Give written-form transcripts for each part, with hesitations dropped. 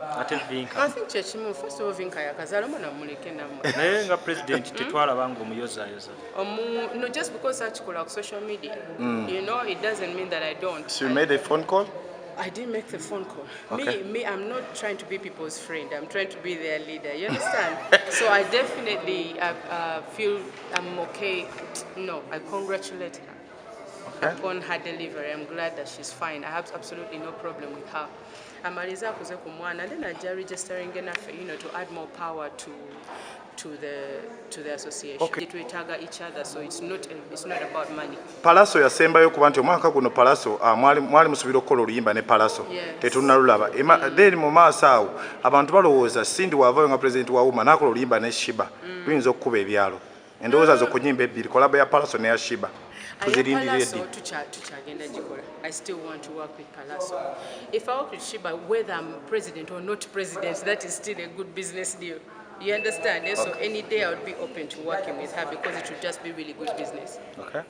Ate Vinka. I think Chechimu, first of all, Vinka yakazala mwana muleke namwe. Naye nga president tetwalaba nga omuyozayoza. No, just because I call out social media, you know, it doesn't mean that I don't. So you made a phone call? I didn't make the phone call. Okay. Me, I'm not trying to be people's friend. I'm trying to be their leader. You understand? So I definitely feel I'm okay. No, I congratulate her upon her delivery. I'm glad that she's fine. I have absolutely no problem with her. Amaliza kuze ku Omwana, and then I registering enough, you know, to add more power to the association. Okay. We target each other, so it's not about money. Palaso yasembayo kuba nti omwaka guno Palaso mwali musubira okukola oluyimba ne Palaso tetunalulaba. Then mu maaso awo abantu balowooza Sindi wavayo nga president wa Wamu n'akola oluyimba ne Sheebah luyinza okukuba ebyalo. Endowooza zo ku nnyimba ebbiri kolabo ya Palaso ne ya Sheebah. I still want to work with Palaso. If I work with Sheebah, whether I'm president or not president, that is still a good business deal. You understand? Okay. So any day I would be open to working with her because it would just be really good business. Okay.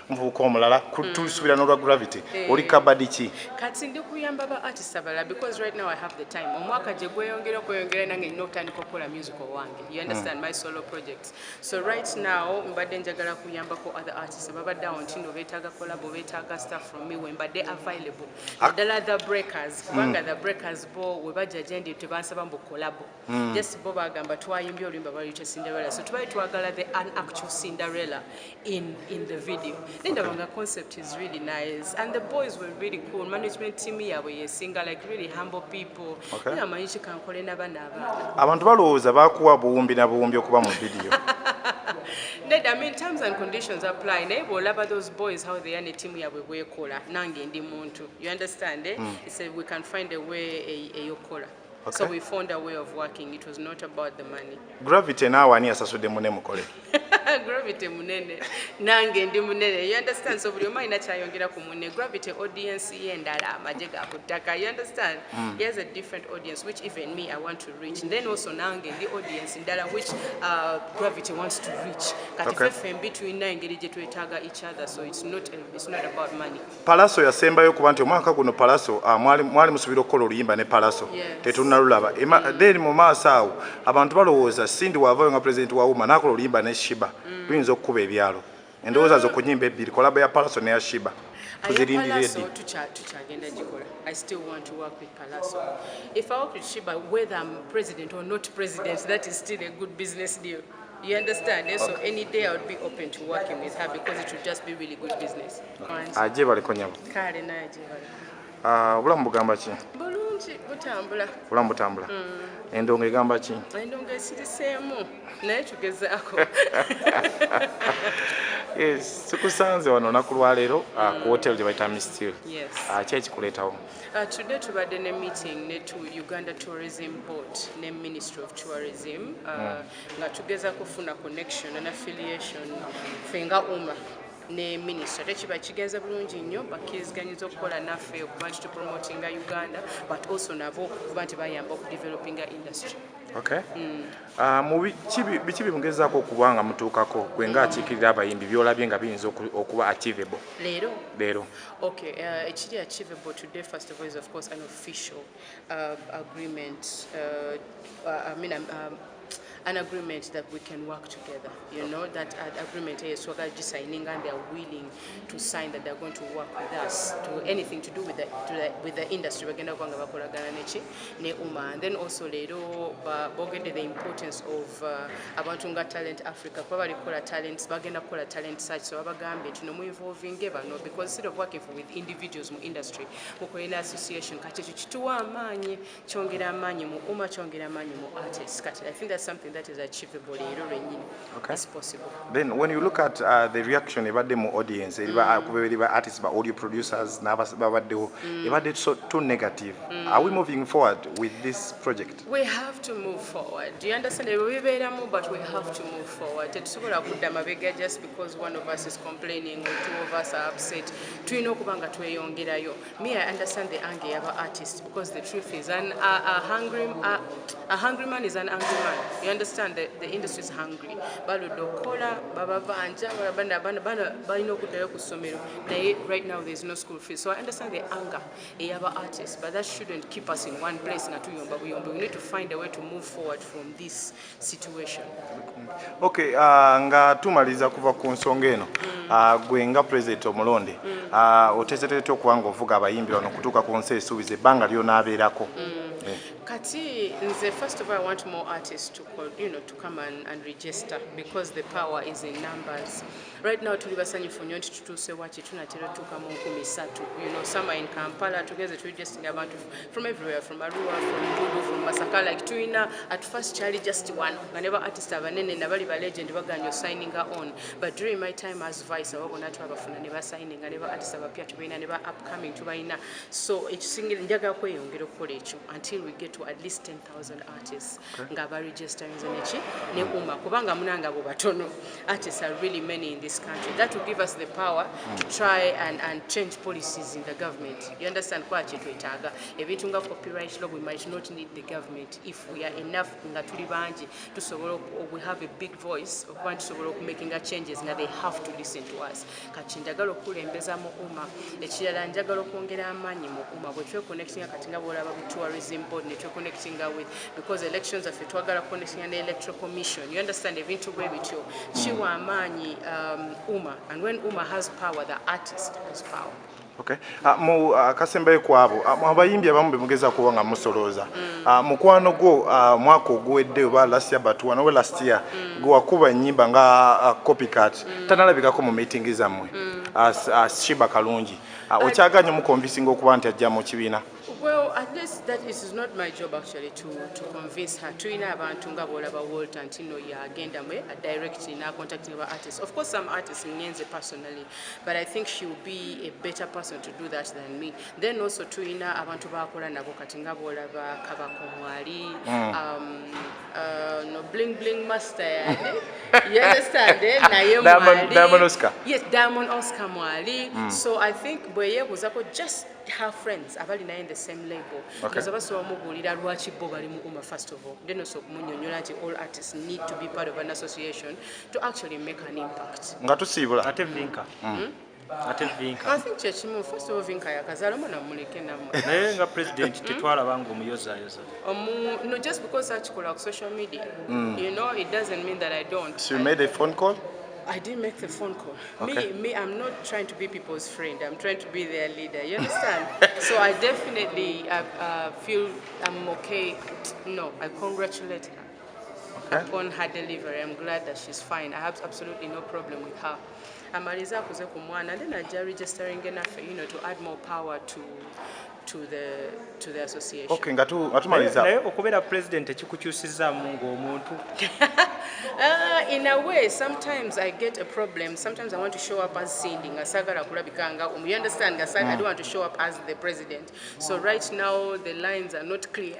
Mvuko omulala kutusubira n'olwa Gravity. Oli kabadi ki? Kati ndi kuyamba ba artists abala because right now I have the time. Omwaka je gweyongera nange n'otandika okukola musical wange. You understand? My solo projects. So right now mbadde njagala kuyambako other artists ababadde awo ntindo beetaaga collabo beetaaga stuff from me when mbadde available. Ddala the breakers. Kubanga the breakers bo we bajja gyendi tebansaba mbu collabo. Just bo bagamba twayimbye oluyimba baluyita Cinderella. So tubali twagala the actual Cinderella in the video. Then the concept is really nice and the boys were really cool. Management team yabwe yesinga like really humble people. Okay. Amanyishi kankole n'abaana abaana. Abantu balowooza bakuwa buwumbi na buwumbi okuba mu video. I mean, terms and conditions apply. Nebo laba those boys how they are in a team yabwe bwekola nange ndi muntu. You understand? He said we can find a way a yokola. Okay. So we found a way of working. It was not about the money. Gravity now ani asasude mune mukole. Gravity munene. Nange ndi munene. You understand? So buli omanya kyayongera ku munene. Gravity audience yendala amajega akutaka. You understand? He has a different audience which even me I want to reach. And then also nange the audience ndala which Gravity wants to reach. Kati FM between nange je twetaga each other. So it's not about money. Palaso yasembayo kuba nti omwaka guno Palaso mwali musubira okukola oluyimba ne Palaso. Tetunalulaba. Then mu maaso awo abantu balowooza Sindi wavayo nga president wa Wamu n'akola oluyimba ne Sheebah luyinza okukuba ebyalo. Endowooza zo ku nnyimba ebbiri kolabo ya Palaso ne ya Sheebah. I still want to work with Palaso. If I work with Sheebah, whether I'm president or not president, that is still a good business deal. You understand? So any day I would be open to working with her because it would just be really good business. Aje bali konyabo. Kale na aje bali. Bulamu bugamba ki? Bulungi butambula. Bulamu butambula. Endongo egamba ki? Endongo esiriseemu. Naye tugezaako. Yes, tukusanze wano naku lwaleero ku hotel gye bayita Mistil. Yes. Ki ekikuleetawo? Today tubadde ne meeting ne Uganda Tourism Board ne Ministry of Tourism nga tugeza kufuna connection and affiliation fenga umma ne minister tekiba kigenza bulungi nnyo bakkirizganyiza okukola naffe okuba nti tupromotinga Uganda but also nabo okuba nti bayamba okudevelopinga industry. Okay. Biki bimugezaako okuba nga mutuukako gwe ng'akiikirira abayimbi byolabye nga biyinza okuba achievable? Leero. Okay, ekiri achievable today first of all is of course an official agreement. An agreement that we can work together. You know, that agreement is signing and they are willing to sign that they're going to work with us to anything to do with the industry. We're going to go ne Uma. And then also the importance of Abantunga Talent Africa. Probably call talents, bagenda call talent search. So abagambe to know involving no because instead of working with individuals mu industry, mukola association kati chituwa amanyi chongera amanyi mu Uma chongera amanyi mu artists. I think that's something that is achievable. Okay. It's possible. Then when you look at the reaction about the audience, artists, audio producers, so too negative. Are we moving forward with this project? We have to move forward. Do you understand? But we have to move forward. Just because one of us is complaining or two of us are upset. Me, I understand the anger of our artists because the truth is a hungry man is an angry man. You understand? understand that the industry is hungry. Okukola, baba banja, balina okuddayo ku ssomero. Right now there's no school fees. So I understand the anger of our artists, but that shouldn't keep us in one place. We need to find a way to move forward from this situation. Okay, nga tumaliza kuva ku nsonga eno. Gwe nga president omulonde. Oteeseteete okuba ng'ovuga abayimbi bano okutuuka ku nsi esuubiza ebbanga ly'onaabeerako. Kati, first of all, I want more artists to come and register because the power is in numbers. Right now, tuli basanyu funyo nti tutuse wachi tunatera tuka mu 13. Some are in Kampala together to registering abantu from everywhere, from Arua, from Mbudu, from Masaka. Like tuina at first Charlie just one. Whenever artists have an end, never legend baganyo signing her on. But during my time as vice, I was not have never signing. I never artists have appeared to be never upcoming to buy. So it's single njaga kweyongera okukola until we get to at least 10,000 artists. Ngaba registering ne uma kubanga munanga bo batono. Artists are really many in this country. That will give us the power to try and change policies in the government. You understand kwachi twetaga. Ebintu nga copyright law, we might not need the government if we are enough nga tuli banji to we have a big voice of want to making changes nga they have to listen to us. Kati njagala okulembeza mu uma ekirala njagala okwongera amaanyi mu uma bwe twe connecting akatinga bolaba bu tourism board ne twe connecting with because elections are twagala connecting an electoral commission. You understand ebintu bwe bityo chiwa amaanyi uma, and when uma has power, the artist has power. Okay. Mu kasembe kwabo abayimbi abamu bemugeza kuba nga musoloza. Mukwano go mwaka ogwedde oba last year but one last year go wakuba nyimba nga copycat. Tanalabikako mu meeting zammwe. As Sheebah kalungi. Okyaganya mu convincing okuba nti ajja mu kibiina. Well, at least that is not my job actually to convince her. Tuina abantu nga bolaba Walter Antino ya agenda me directly na contacting our artists. Of course, some artists nyenze personally, but I think she will be a better person to do that than me. Then also tuina abantu bakola nabo kati nga bolaba Kabakomwali, no bling bling master. You understand? Diamond Oscar. Yes, Diamond Oscar Mwali. So I think Boye was just her friends abali na in the same label. Because abaso bamugulira lwachi bo bali mu uma first of all. Then also munnyonnyola nti all artists need to be part of an association to actually make an impact. Ngatusibula ate Vinka. Ate Vinka. I think chechimu first of all Vinka yakazala mwana muleke namwe. Naye nga president tetwalaba ngomuyozayoza. No, just because I call on social media. It doesn't mean that I don't. So you made a phone call? I didn't make the phone call. Okay. Me, I'm not trying to be people's friend. I'm trying to be their leader. You understand? So I definitely feel I'm okay. No, I congratulate her upon her delivery. I'm glad that she's fine. I have absolutely no problem with her. Amaliza kuze ku Omwana, and then I registering enough, to add more power to the association. Okay, ngatumaliza. Naye okubeera president ekikukyusizaamu ng'omuntu. In a way, sometimes I get a problem. Sometimes I want to show up as singing. You understand? I don't want to show up as the president. So right now, the lines are not clear,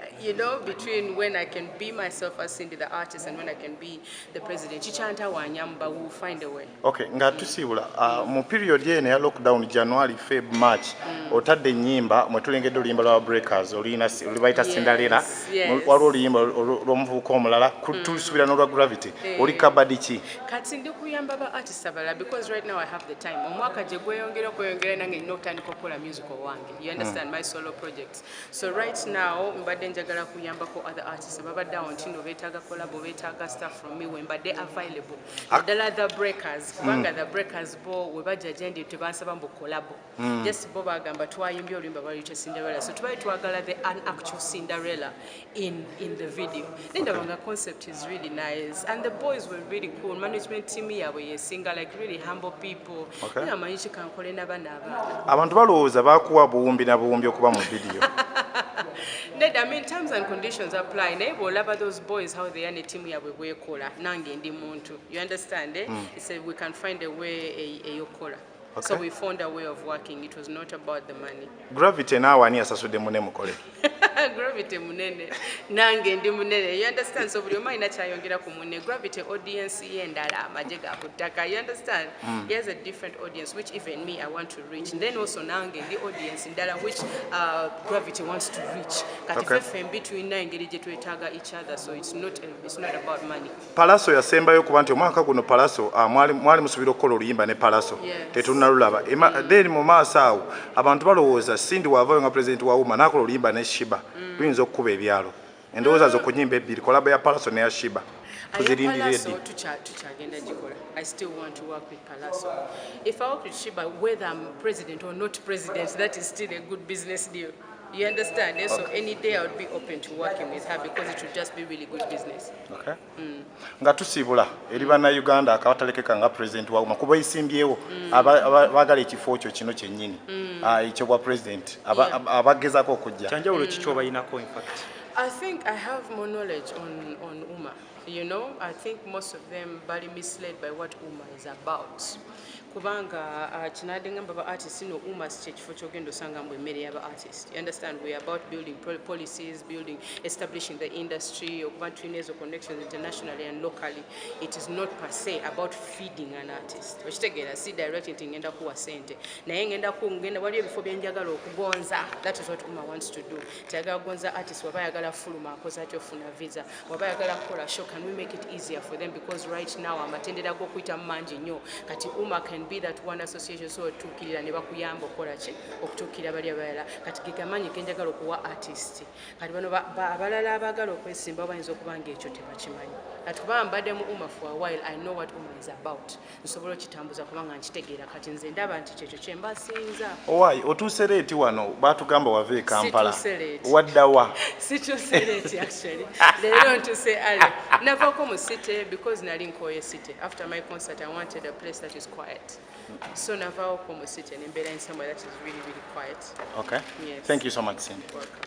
between when I can be myself as Cindy, the artist, and when I can be the president. Chichanta wanyamba, we'll find a way. Okay, ngatusibula. Mu period yene ya lockdown January, Feb, March, otadde nyimba, mwetulengedde oluyimba lwa Breakers, olubayita Cinderella, waliwo oluyimba lw'omuvubuka omulala, tulusubira n'olwa Gravity. Oli kabadi ki? Kati ndi kuyamba ba artists abala because right now I have the time. Omwaka je kweyongera nange nnina okutandika okukola musical wange. You understand my solo projects. So right now mbadde njagala kuyambako other artists ababadde awo ntino beetaaga collabo beetaaga stuff from me when mbadde available. Ddala the Breakers kubanga the Breakers bo we bajja gyendi tebansaba mbu collabo. Just bo bagamba twayimbye oluyimba baluyita Cinderella. So tubali twagala the actual Cinderella in the video. Ndabanga concept is really nice and the boys were really cool. Management team yabwe yesinga like really humble people. Amanyishi kankole n'abaana abaana. Abantu balowooza bakuwa buwumbi na buwumbi okuba mu video. I mean, terms and conditions apply. Naye bw'olaba those boys how they are ne team yabwe bwekola nange ndi muntu. You understand? He said we can find a way eyokola. So we found a way of working. It was not about the money. Gravity naawe ani yasasudde munne mukole? Gravity munene nange ndi munene, you understand? So buli omu alina kyayongera ku munne. Gravity audience ye endala amagye ga ku ttaka, you understand? He has a different audience which even me I want to reach, and then also nange ndi audience endala which Gravity wants to reach. Kati ffe in between na engeri gye twetaaga each other, so it's not about money. Palaso yasembayo kuba nti omwaka guno Palaso mwali musuubira okukola oluyimba ne Palaso tetunnalulaba. Then mu maaso awo abantu balowooza Sindi wavayo nga president wa Wamu n'akola oluyimba ne Sheebah tuyinza okukuba ebyalo. Endowooza zo ku nnyimba ebbiri kolabo ya Palaso neya Sheebah. Tuzirindire eddi. I still want to work with Palaso. If I work with Sheebah, whether I'm president or not president, that is still a good business deal. You understand? So any day I would be open to working with her because it would just be really good business. Okay. Nga tusiibula eri bannayuganda akabatalekeka nga president wa Wamu kuba yisimbyewo abaagala ekifo ekyo kino kyennyini ekyo bwa president abagezaako okujja. Kyanjawulo ki ky'obayinako in fact? I think I have more knowledge on UMA. You know, I think most of them bali misled by what UMA is about. Kubanga kinadengamba ba artists no UMA chekifo kyogendo sanga mbwe mmere y'aba artists. You understand? We are about building policies, establishing the industry, okuba tulina ezo connections internationally and locally. It is not per se about feeding an artist. Okitegeera si direct nti ngenda kuwa sente. Naye ngenda waliyo ebifo bye njagala okugonza. That is what UMA wants to do. Tayagala kugonza artists waba yagala fuluma akoza atyo ofuna visa. Waba yagala kukola show, can we make it easier for them? Because right now amatendera g'okuyita mangi nnyo. Kati UMA can be that one association so otuukirira ne bakuyamba okola ki okutuukira bali abalala. Kati gegamanyi kenjagala okuwa artist. Kati bano abalala abagala okwesimba bayinza okuba ng'ekyo tebakimanyi. Kati kuba mbadde mu UMA for a while, I know what UMA is about. Nsobola okitambuza kubanga nkitegeera kati nze ndaba nti kyekyo kye mbasinza. Owaayi otuuse leeti wano baatugamba wave e Kampala. Waddawa? Situuse leeti actually. Leero ntuse ale. Navaako mu city because nali nkooye city. After my concert I wanted a place that is quiet. So navaako mu city and embeera in somewhere that is really, really quiet. Okay. Yes. Thank you so much, Cindy. Welcome.